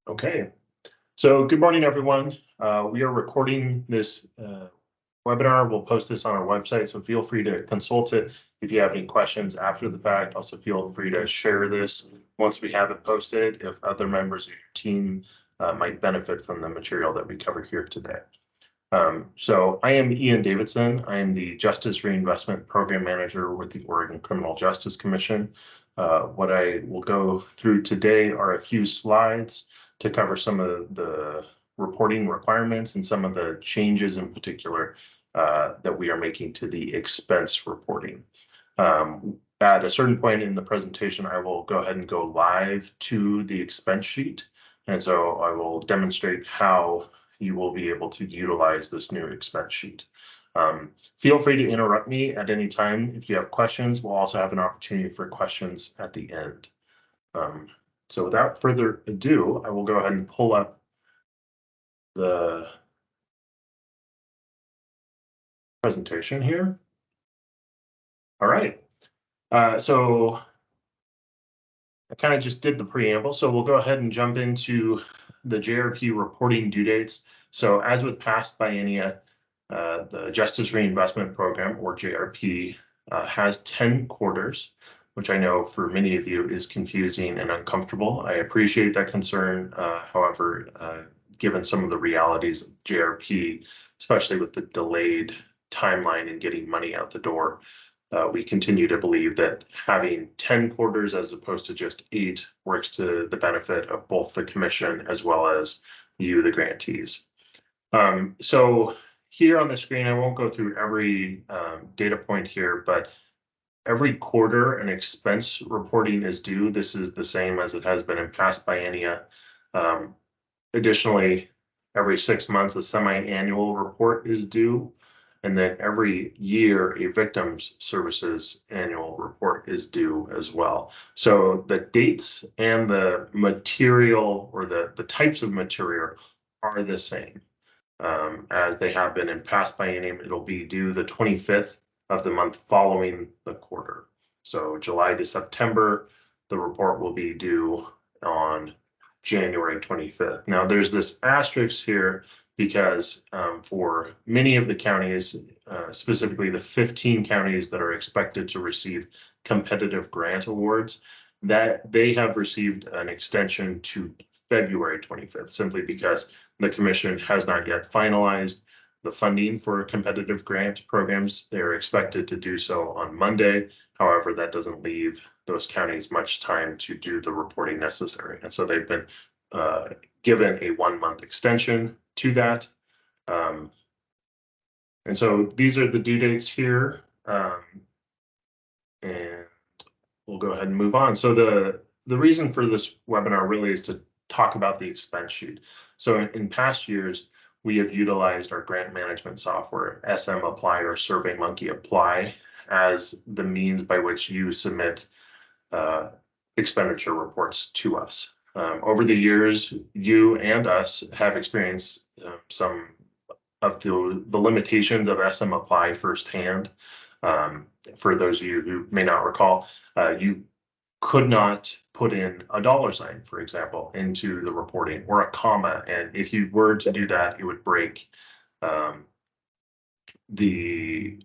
Okay, so good morning, everyone. We are recording this webinar. We'll post this on our website, so feel free to consult it if you have any questions after the fact. Also, feel free to share this once we have it posted if other members of your team might benefit from the material that we cover here today. So I am Ian Davidson. I am the Justice Reinvestment Program Manager with the Oregon Criminal Justice Commission. What I will go through today are a few slides to cover some of the reporting requirements and some of the changes in particular that we are making to the expense reporting. At a certain point in the presentation, I will go ahead and go live to the expense sheet. And so I will demonstrate how you will be able to utilize this new expense sheet. Feel free to interrupt me at any time if you have questions. We'll also have an opportunity for questions at the end. So without further ado, I will go ahead and pull up the presentation here. All right. So I kind of just did the preamble, so we'll go ahead and jump into the JRP reporting due dates. So as with past biennia, the Justice Reinvestment Program, or JRP, has 10 quarters, which I know for many of you is confusing and uncomfortable. I appreciate that concern. However, given some of the realities of JRP, especially with the delayed timeline in getting money out the door, we continue to believe that having 10 quarters as opposed to just 8 works to the benefit of both the commission as well as you, the grantees. So here on the screen, I won't go through every data point here, but every quarter an expense reporting is due. This is the same as it has been in past biennia. Additionally, every 6 months, a semi-annual report is due. And then every year, a victims services annual report is due as well. So the dates and the material, or the types of material, are the same as they have been in past biennium. It'll be due the 25th of the month following the quarter. So July to September, the report will be due on January 25th. Now there's this asterisk here because for many of the counties, specifically the 15 counties that are expected to receive competitive grant awards, that they have received an extension to February 25th, simply because the commission has not yet finalized the funding for competitive grant programs. They're expected to do so on Monday. However, that doesn't leave those counties much time to do the reporting necessary. And so they've been given a 1-month extension to that. And so these are the due dates here. And we'll go ahead and move on. So the reason for this webinar really is to talk about the expense sheet. So in past years, we have utilized our grant management software, SM Apply or SurveyMonkey Apply, as the means by which you submit expenditure reports to us. Over the years, you and us have experienced some of the limitations of SM Apply firsthand. For those of you who may not recall, you could not put in a $sign, for example, into the reporting, or a comma. And if you were to do that, it would break the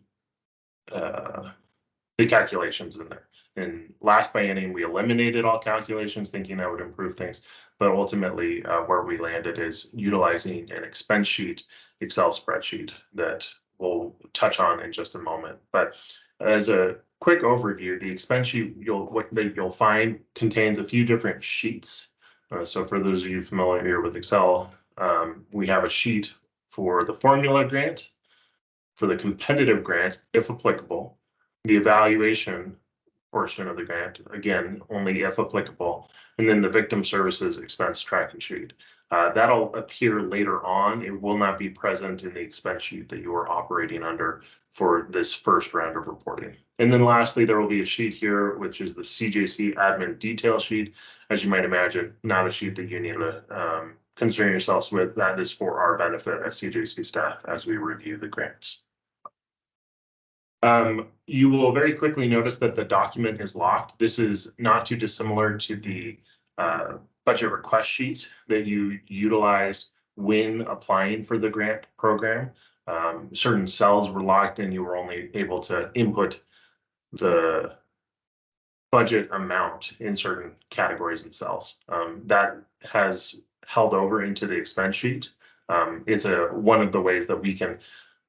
calculations in there. In last biennium, we eliminated all calculations, thinking that would improve things. But ultimately, where we landed is utilizing an expense sheet, Excel spreadsheet that we'll touch on in just a moment. But as a quick overview, the expense sheet you'll find contains a few different sheets. So for those of you familiar with Excel, we have a sheet for the formula grant, for the competitive grant, if applicable, the evaluation portion of the grant, again, only if applicable, and then the victim services expense tracking sheet. That'll appear later on. It will not be present in the expense sheet that you are operating under for this first round of reporting. And then lastly, there will be a sheet here, which is the CJC admin detail sheet. As you might imagine, not a sheet that you need to concern yourselves with. That is for our benefit as CJC staff as we review the grants. You will very quickly notice that the document is locked. This is not too dissimilar to the budget request sheet that you utilize when applying for the grant program. Certain cells were locked and you were only able to input the budget amount in certain categories and cells. That has held over into the expense sheet. It's one of the ways that we can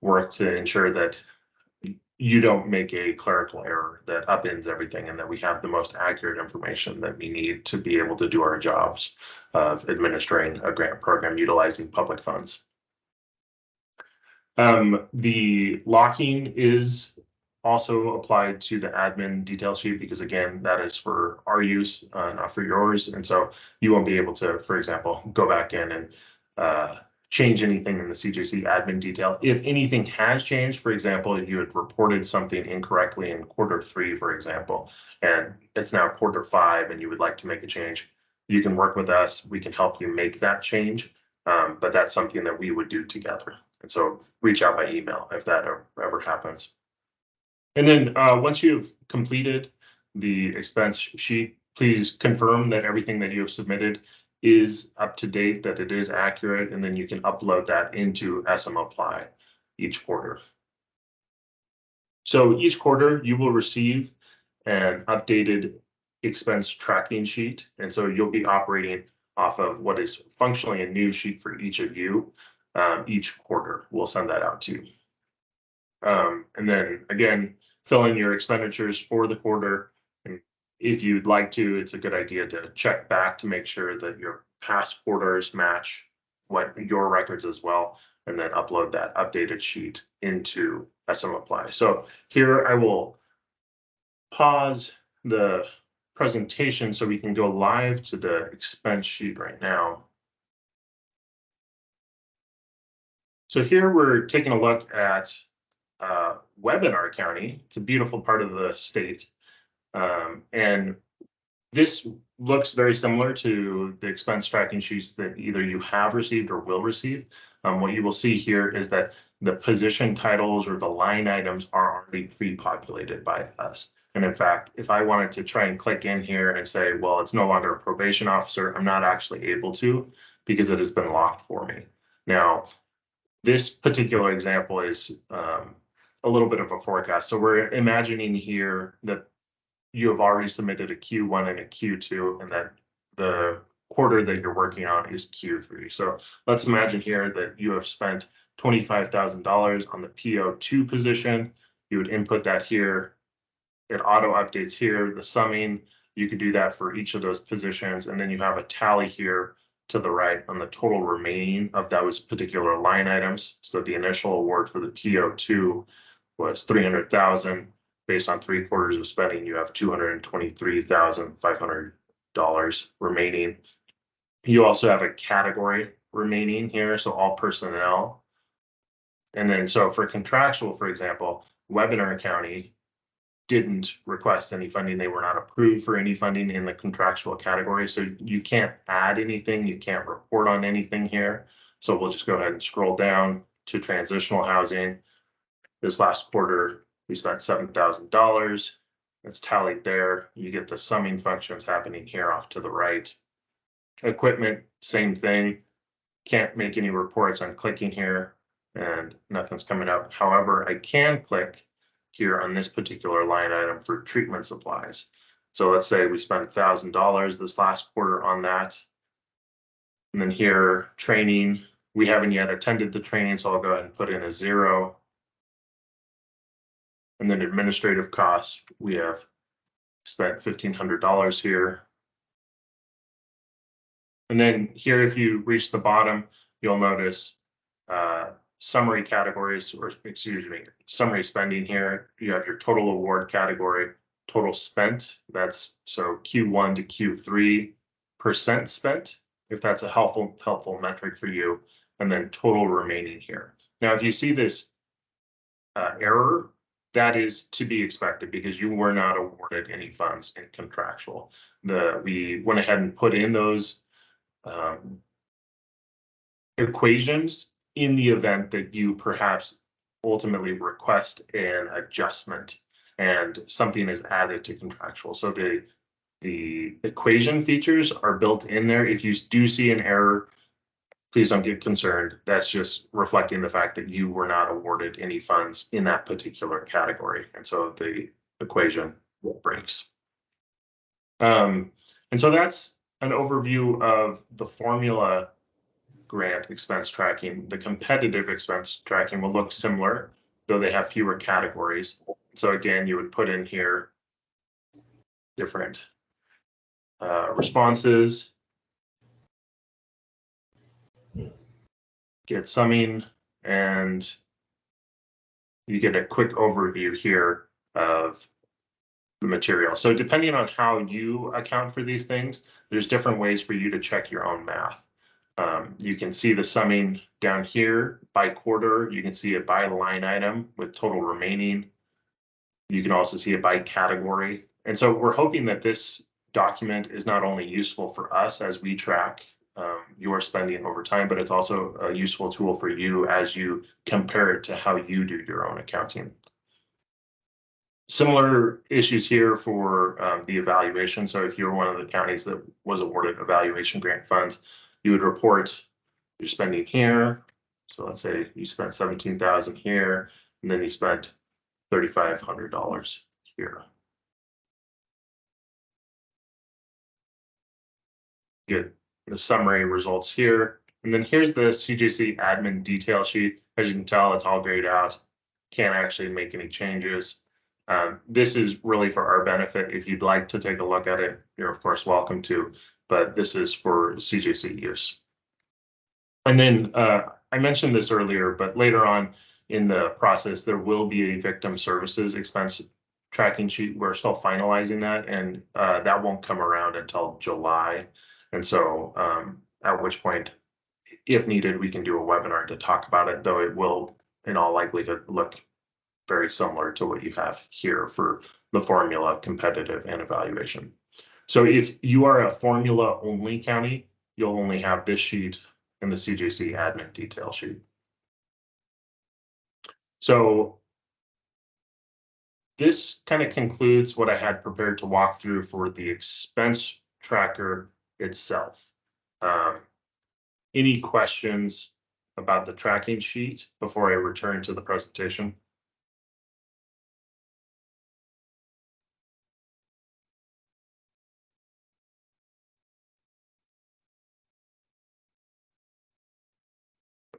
work to ensure that you don't make a clerical error that upends everything, and that we have the most accurate information that we need to be able to do our jobs of administering a grant program utilizing public funds. The locking is also applied to the admin detail sheet, because again, that is for our use, not for yours. And so you won't be able to, for example, go back in and change anything in the CJC admin detail. If anything has changed, for example, if you had reported something incorrectly in Q3, for example, and it's now Q5 and you would like to make a change, you can work with us. We can help you make that change. But that's something that we would do together. And so reach out by email if that ever happens. And then once you've completed the expense sheet, please confirm that everything that you have submitted is up to date, that it is accurate, and then you can upload that into SM Apply each quarter. So each quarter you will receive an updated expense tracking sheet. And so you'll be operating off of what is functionally a new sheet for each of you. Each quarter, we'll send that out to you. And then again, fill in your expenditures for the quarter. And if you'd like to, it's a good idea to check back to make sure that your past quarters match what your records as well, and then upload that updated sheet into SM Apply. So here I will pause the presentation so we can go live to the expense sheet right now. So here we're taking a look at Webinar County. It's a beautiful part of the state. And this looks very similar to the expense tracking sheets that either you have received or will receive. What you will see here is that the position titles or the line items are already pre-populated by us. And in fact, if I wanted to try and click in here and say, well, it's no longer a probation officer, I'm not actually able to, because it has been locked for me. Now, this particular example is a little bit of a forecast. So we're imagining here that you have already submitted a Q1 and a Q2, and that the quarter that you're working on is Q3. So let's imagine here that you have spent $25,000 on the PO2 position. You would input that here. It auto updates here, the summing. You could do that for each of those positions. And then you have a tally here to the right on the total remaining of those particular line items. So the initial award for the PO2 was $300,000. Based on 3 quarters of spending, you have $223,500 remaining. You also have a category remaining here, so all personnel. And then so for contractual, for example, Webinar County didn't request any funding. They were not approved for any funding in the contractual category. So you can't add anything. You can't report on anything here. So we'll just go ahead and scroll down to transitional housing. This last quarter, we spent $7,000. It's tallied there. You get the summing functions happening here off to the right. Equipment, same thing. Can't make any reports. I'm clicking here and nothing's coming up. However, I can click here on this particular line item for treatment supplies. So let's say we spent $1,000 this last quarter on that. And then here, training, we haven't yet attended the training, so I'll go ahead and put in a 0. And then administrative costs, we have spent $1,500 here. And then here, if you reach the bottom, you'll notice summary categories, or excuse me, summary spending here. You have your total award category, total spent. That's so Q1 to Q3 % spent, if that's a helpful metric for you, and then total remaining here. Now, if you see this error, that is to be expected because you were not awarded any funds in contractual. We went ahead and put in those equations in the event that you perhaps ultimately request an adjustment and something is added to contractual. So the the equation features are built in there. If you do see an error, please don't get concerned. That's just reflecting the fact that you were not awarded any funds in that particular category. And so the equation breaks. And so that's an overview of the formula grant expense tracking. The competitive expense tracking will look similar, though they have fewer categories. So again, you would put in here different responses, get summing, and you get a quick overview here of the material. So depending on how you account for these things, there's different ways for you to check your own math. You can see the summing down here by quarter. You can see it by line item with total remaining. You can also see it by category. And so we're hoping that this document is not only useful for us as we track your spending over time, but it's also a useful tool for you as you compare it to how you do your own accounting. Similar issues here for the evaluation. So if you're one of the counties that was awarded evaluation grant funds, you would report your spending here. So let's say you spent 17,000 here, and then you spent $3,500 here. Get the summary results here. And then here's the CJC admin detail sheet. As you can tell, it's all grayed out. Can't actually make any changes. This is really for our benefit. If you'd like to take a look at it, you're of course welcome to, but this is for CJC use. And then I mentioned this earlier, but later on in the process, there will be a victim services expense tracking sheet. We're still finalizing that, and that won't come around until July. And so at which point, if needed, we can do a webinar to talk about it, though it will in all likelihood look very similar to what you have here for the formula, competitive, and evaluation. So if you are a formula only county, you'll only have this sheet and the CJC admin detail sheet. So this kind of concludes what I had prepared to walk through for the expense tracker itself. Any questions about the tracking sheet before I return to the presentation?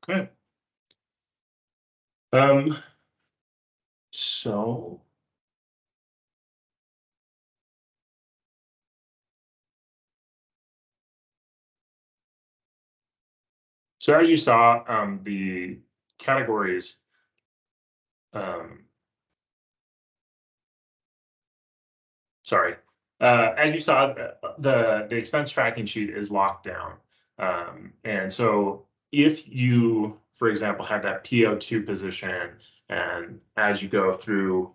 Okay. So as you saw, the categories, as you saw, the expense tracking sheet is locked down. And so if you, for example, have that PO2 position, and as you go through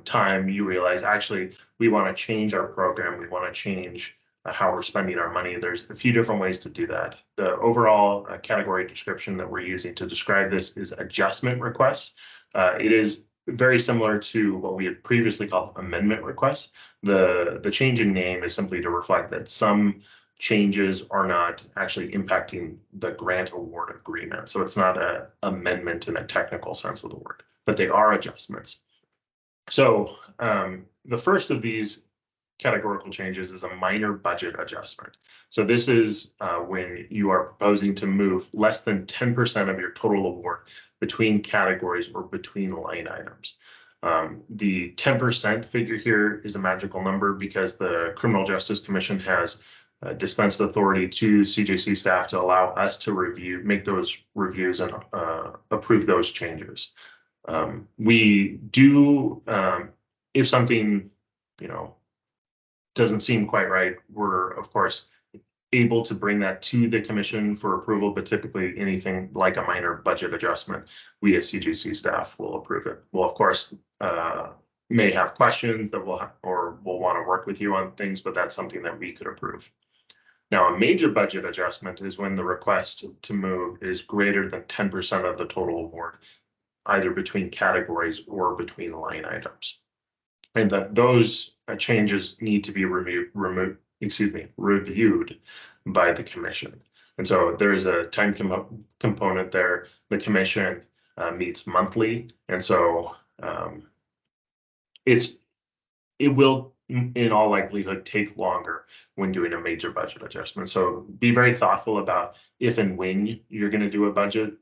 time, you realize, actually, we want to change our program, we want to change how we're spending our money. There's a few different ways to do that. The overall category description that we're using to describe this is adjustment requests. It is very similar to what we had previously called amendment requests. The change in name is simply to reflect that some changes are not actually impacting the grant award agreement. So it's not an amendment in a technical sense of the word, but they are adjustments. So the first of these categorical changes is a minor budget adjustment. So this is when you are proposing to move less than 10% of your total award between categories or between line items. The 10% figure here is a magical number because the Criminal Justice Commission has dispensed authority to CJC staff to allow us to make those reviews and approve those changes. We do, if something, doesn't seem quite right, we're of course able to bring that to the commission for approval, but typically anything like a minor budget adjustment, we as CJC staff will approve it. We'll of course may have questions that we'll want to work with you on things, but that's something that we could approve. Now, a major budget adjustment is when the request to move is greater than 10% of the total award, either between categories or between line items. And that those changes need to be reviewed by the commission. And so there is a time component there. The commission meets monthly, and so it will in all likelihood take longer when doing a major budget adjustment. So be very thoughtful about if and when you're going to do a budget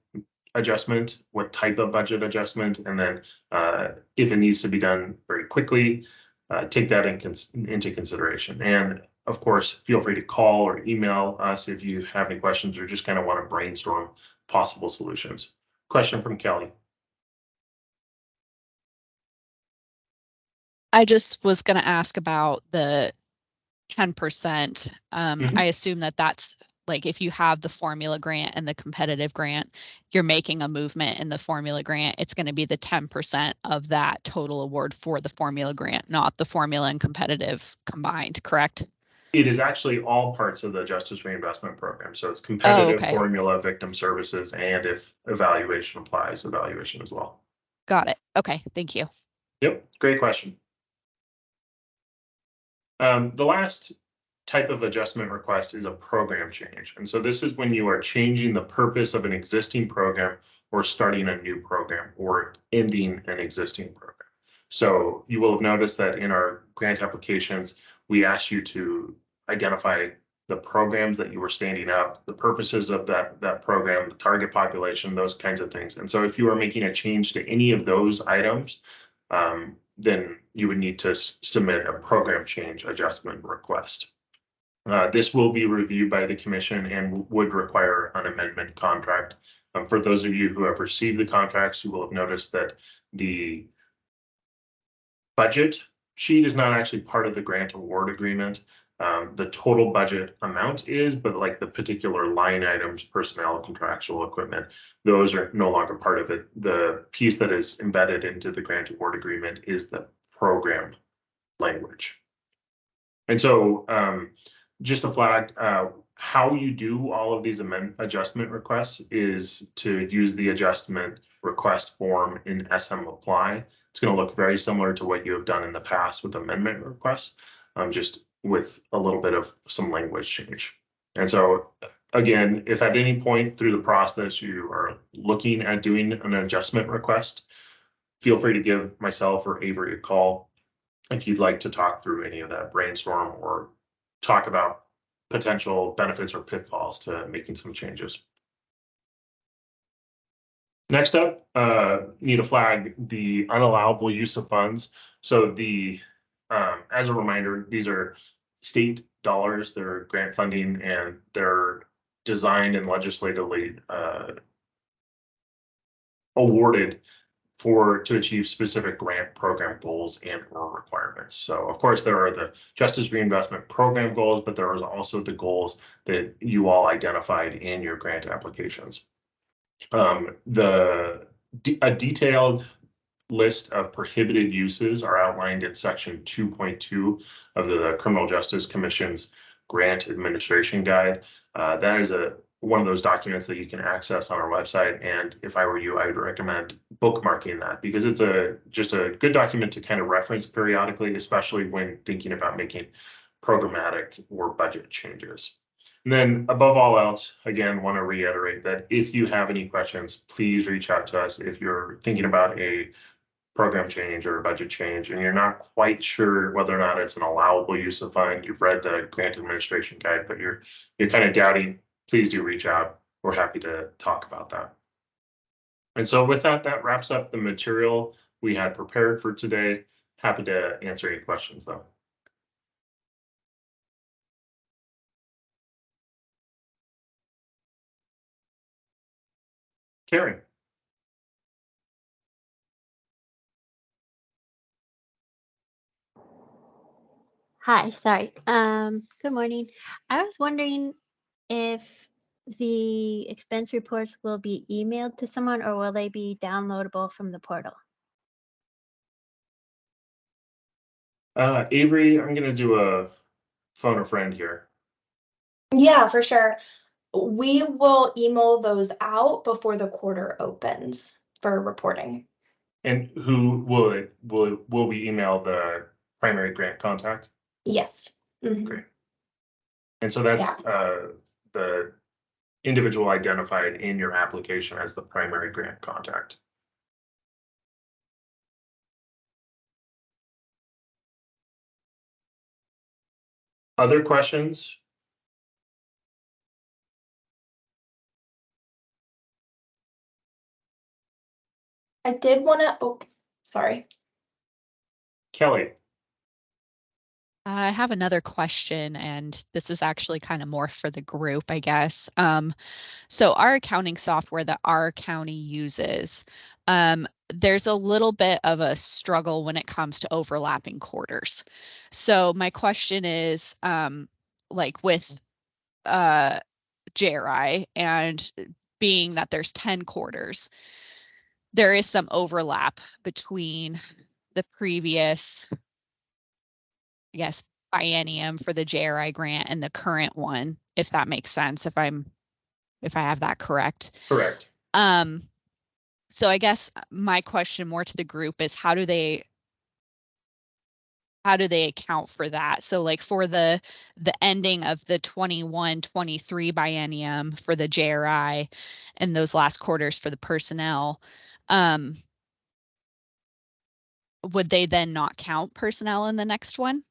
adjustment, what type of budget adjustment, and then if it needs to be done very quickly, take that into consideration. And of course, feel free to call or email us if you have any questions or just kind of want to brainstorm possible solutions. Question from Kelly. I just was going to ask about the 10%. I assume that that's like if you have the formula grant and the competitive grant, you're making a movement in the formula grant, it's going to be the 10% of that total award for the formula grant, not the formula and competitive combined, correct? It is actually all parts of the Justice Reinvestment Program. So it's competitive, formula, victim services, and if evaluation applies, evaluation as well. Got it. Okay, thank you. Yep, great question. The last type of adjustment request is a program change. And so this is when you are changing the purpose of an existing program or starting a new program or ending an existing program. So you will have noticed that in our grant applications, we ask you to identify the programs that you were standing up, the purposes of that program, the target population, those kinds of things. And so if you are making a change to any of those items, then you would need to submit a program change adjustment request. This will be reviewed by the commission and would require an amendment contract. For those of you who have received the contracts, you will have noticed that the budget sheet is not actually part of the grant award agreement. The total budget amount is, but like the particular line items, personnel, contractual equipment, those are no longer part of it. The piece that is embedded into the grant award agreement is the program language. And so just to flag, how you do all of these adjustment requests is to use the adjustment request form in SM Apply. It's going to look very similar to what you have done in the past with amendment requests, just with a little bit of some language change. And so again, if at any point through the process you are looking at doing an adjustment request, feel free to give myself or Avery a call if you'd like to talk through any of that, brainstorm or talk about potential benefits or pitfalls to making some changes. Next up, need to flag the unallowable use of funds. So the as a reminder, these are state dollars, they're grant funding, and they're designed and legislatively awarded to achieve specific grant program goals and or requirements. So of course there are the Justice Reinvestment Program goals, but there is also the goals that you all identified in your grant applications. A detailed list of prohibited uses are outlined in section 2.2 of the Criminal Justice Commission's Grant Administration Guide. That is one of those documents that you can access on our website. And if I were you, I would recommend bookmarking that because it's just a good document to kind of reference periodically, especially when thinking about making programmatic or budget changes. And then above all else, again, want to reiterate that if you have any questions, please reach out to us. If you're thinking about a program change or a budget change and you're not quite sure whether or not it's an allowable use of fund, you've read the grant administration guide, but you're kind of doubting, please do reach out. We're happy to talk about that. And so with that, that wraps up the material we had prepared for today. Happy to answer any questions though. Karen. Hi, sorry. Good morning. I was wondering if the expense reports will be emailed to someone or will they be downloadable from the portal? Avery, I'm going to do a phone a friend here. Yeah, for sure. We will email those out before the quarter opens for reporting. And who will we email the primary grant contact? Yes. Mhm. Great. And so that's the individual identified in your application as the primary grant contact. Other questions? I did want to, oh, sorry. Kelly. I have another question, and this is actually kind of more for the group, I guess. So our accounting software that our county uses, there's a little bit of a struggle when it comes to overlapping quarters. So my question is, like with JRI and being that there's 10 quarters, there is some overlap between the previous, I guess, biennium for the JRI grant and the current one, if that makes sense, if I have that correct. Correct. So I guess my question more to the group is how do they account for that? So like for the ending of the 21-23 biennium for the JRI and those last quarters for the personnel, would they then not count personnel in the next one?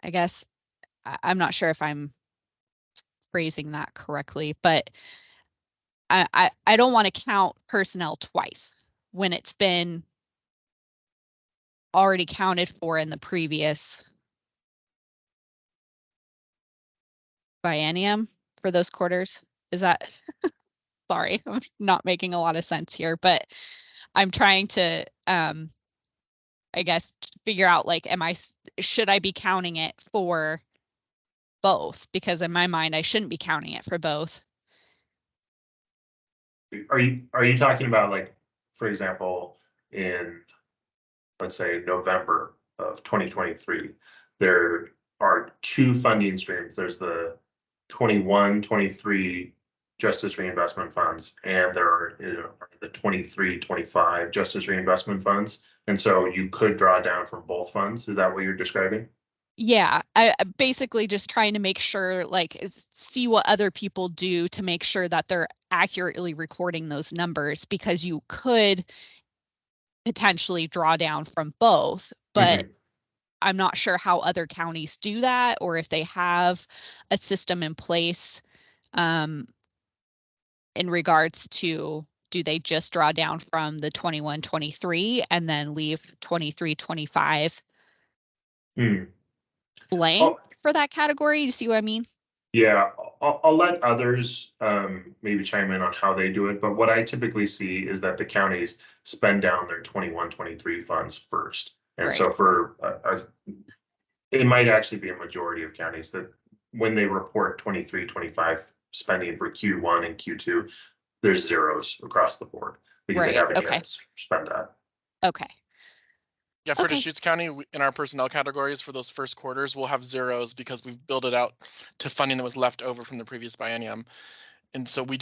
I guess I'm not sure if I'm phrasing that correctly, but I don't want to count personnel twice when it's been already counted for in the previous biennium for those quarters. Is that, sorry, I'm not making a lot of sense here, but I'm trying to, I guess, figure out like, should I be counting it for both? Because in my mind, I shouldn't be counting it for both. Are you talking about, like, for example, in, let's say, November of 2023, there are two funding streams. There's the 21-23 Justice Reinvestment Funds, and there are the 23-25 Justice Reinvestment Funds. And so you could draw down from both funds. Is that what you're describing? Yeah, I basically just trying to make sure, like, see what other people do to make sure that they're accurately recording those numbers, because you could potentially draw down from both, but I'm not sure how other counties do that, or if they have a system in place in regards to, do they just draw down from the 21-23 and then leave 23-25 blank for that category? You see what I mean? Yeah, I'll let others maybe chime in on how they do it, but what I typically see is that the counties spend down their 21-23 funds first. And so for it might actually be a majority of counties that when they report 23-25 spending for Q1 and Q2, there's zeros across the board because they haven't yet spent that. Okay. Yeah, for Deschutes County, in our personnel categories for those first quarters, we'll have zeros because we've built it out to funding that was left over from the previous biennium. And so we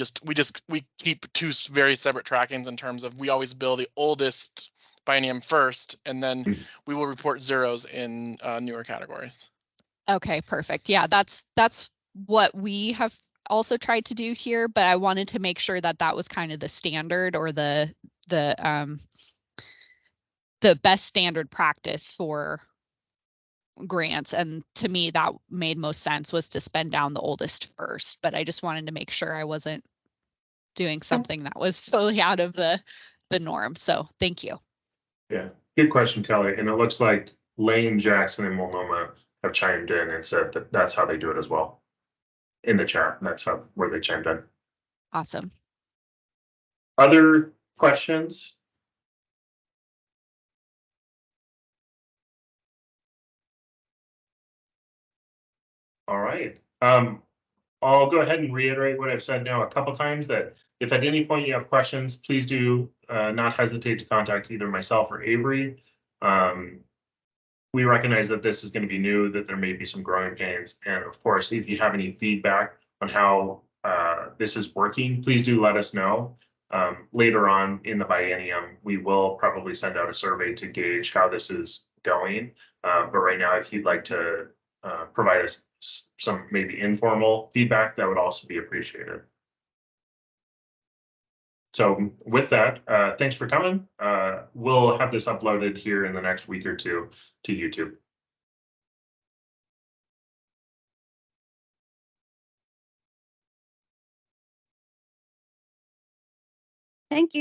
keep two very separate trackings in terms of, we always bill the oldest biennium first, and then we will report zeros in newer categories. Okay, perfect. Yeah, that's what we have also tried to do here, but I wanted to make sure that that was kind of the standard, or the best standard practice for grants. And to me, that made most sense, was to spend down the oldest first, but I just wanted to make sure I wasn't doing something that was totally out of the norm. So thank you. Yeah, good question, Kelly. And it looks like Lane, Jackson, and Multnomah have chimed in and said that that's how they do it as well in the chat. That's where they chimed in. Awesome. Other questions? All right. I'll go ahead and reiterate what I've said now a couple times, that if at any point you have questions, please do not hesitate to contact either myself or Avery. We recognize that this is going to be new, that there may be some growing pains. And of course, if you have any feedback on how this is working, please do let us know. Later on in the biennium, we will probably send out a survey to gauge how this is going. But right now, if you'd like to provide us some maybe informal feedback, that would also be appreciated. So with that, thanks for coming. We'll have this uploaded here in the next week or two to YouTube. Thank you.